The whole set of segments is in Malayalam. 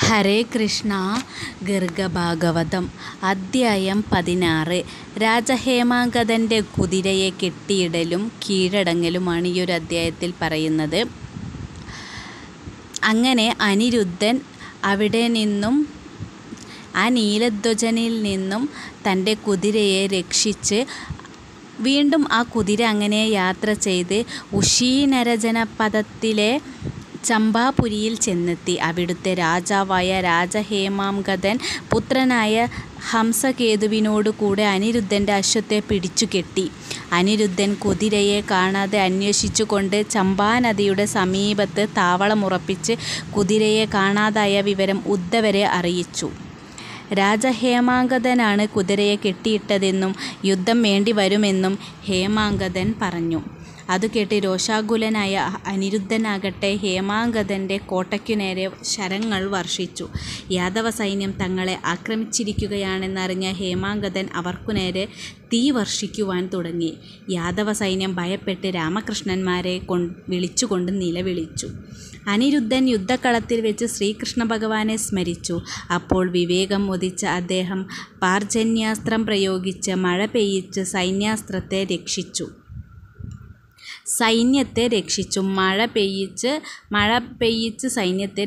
ഹരേ കൃഷ്ണ. ഗർഗഭാഗവതം അധ്യായം 16. രാജഹേമാങ്കദൻ്റെ കുതിരയെ കെട്ടിയിടലും കീഴടങ്ങലുമാണ് ഈ ഒരു അധ്യായത്തിൽ പറയുന്നത്. അങ്ങനെ അനിരുദ്ധൻ അവിടെ നിന്നും ആ നീലധ്വജനിൽ നിന്നും തൻ്റെ കുതിരയെ രക്ഷിച്ച് വീണ്ടും ആ കുതിര അങ്ങനെ യാത്ര ചെയ്ത് ഉഷീനരജനപദത്തിലെ ചമ്പാപുരിയിൽ ചെന്നെത്തി. അവിടുത്തെ രാജാവായ രാജഹേമാങ്കദൻ പുത്രനായ ഹംസകേതുവിനോടു കൂടെ അനിരുദ്ധൻ്റെ അശ്വത്തെ പിടിച്ചു കെട്ടി. അനിരുദ്ധൻ കുതിരയെ കാണാതെ അന്വേഷിച്ചുകൊണ്ട് ചമ്പാനദിയുടെ സമീപത്ത് താവളമുറപ്പിച്ച് കുതിരയെ കാണാതായ വിവരം ഉദ്ധവരെ അറിയിച്ചു. രാജഹേമാങ്കദനാണ് കുതിരയെ കെട്ടിയിട്ടതെന്നും യുദ്ധം വേണ്ടി വരുമെന്നും ഹേമാങ്കദൻ പറഞ്ഞു. അതു കേട്ട് രോഷാകുലനായ അനിരുദ്ധനാകട്ടെ ഹേമാങ്കദൻ്റെ കോട്ടയ്ക്കു നേരെ ശരങ്ങൾ വർഷിച്ചു. യാദവ സൈന്യം തങ്ങളെ ആക്രമിച്ചിരിക്കുകയാണെന്നറിഞ്ഞ ഹേമാങ്കദൻ അവർക്കുനേരെ തീ വർഷിക്കുവാൻ തുടങ്ങി. യാദവ സൈന്യം ഭയപ്പെട്ട് രാമകൃഷ്ണന്മാരെ വിളിച്ചുകൊണ്ട് നിലവിളിച്ചു. അനിരുദ്ധൻ യുദ്ധക്കളത്തിൽ വെച്ച് ശ്രീകൃഷ്ണ ഭഗവാനെ സ്മരിച്ചു. അപ്പോൾ വിവേകം ഉദിച്ച അദ്ദേഹം പാർജന്യാസ്ത്രം പ്രയോഗിച്ച് മഴ പെയ്യിച്ച് സൈന്യത്തെ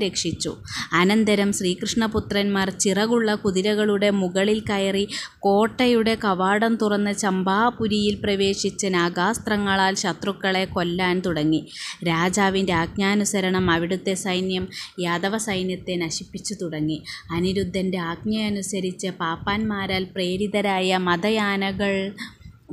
രക്ഷിച്ചു. അനന്തരം ശ്രീകൃഷ്ണപുത്രന്മാർ ചിറകുള്ള കുതിരകളുടെ മുകളിൽ കയറി കോട്ടയുടെ കവാടം തുറന്ന് ചമ്പാപുരിയിൽ പ്രവേശിച്ച് നാഗാസ്ത്രങ്ങളാൽ ശത്രുക്കളെ കൊല്ലാൻ തുടങ്ങി. രാജാവിൻ്റെ ആജ്ഞാനുസരണം അവിടുത്തെ സൈന്യം യാദവ സൈന്യത്തെ നശിപ്പിച്ചു തുടങ്ങി. അനിരുദ്ധൻ്റെ ആജ്ഞയനുസരിച്ച് പാപ്പാന്മാരാൽ പ്രേരിതരായ മതയാനകൾ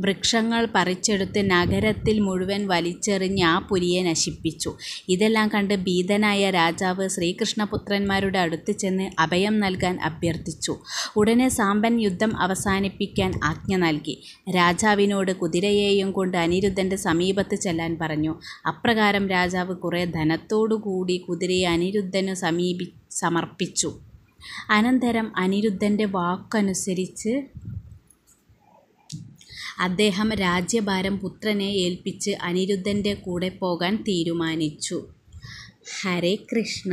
വൃക്ഷങ്ങൾ പറിച്ചെടുത്ത് നഗരത്തിൽ മുഴുവൻ വലിച്ചെറിഞ്ഞ് ആ പുരിയെ നശിപ്പിച്ചു. ഇതെല്ലാം കണ്ട് ഭീതനായ രാജാവ് ശ്രീകൃഷ്ണപുത്രന്മാരുടെ അടുത്ത് ചെന്ന് അഭയം നൽകാൻ അഭ്യർത്ഥിച്ചു. ഉടനെ സാമ്പൻ യുദ്ധം അവസാനിപ്പിക്കാൻ ആജ്ഞ നൽകി. രാജാവിനോട് കുതിരയെയും കൊണ്ട് അനിരുദ്ധൻ്റെ സമീപത്ത് ചെല്ലാൻ പറഞ്ഞു. അപ്രകാരം രാജാവ് കുറേ ധനത്തോടുകൂടി കുതിരയെ അനിരുദ്ധനു സമർപ്പിച്ചു. അനന്തരം അനിരുദ്ധൻ്റെ വാക്കനുസരിച്ച് അദ്ദേഹം രാജ്യഭാരം പുത്രനെ ഏൽപ്പിച്ച് അനിരുദ്ധൻ്റെ കൂടെ പോകാൻ തീരുമാനിച്ചു. ഹരേ കൃഷ്ണ.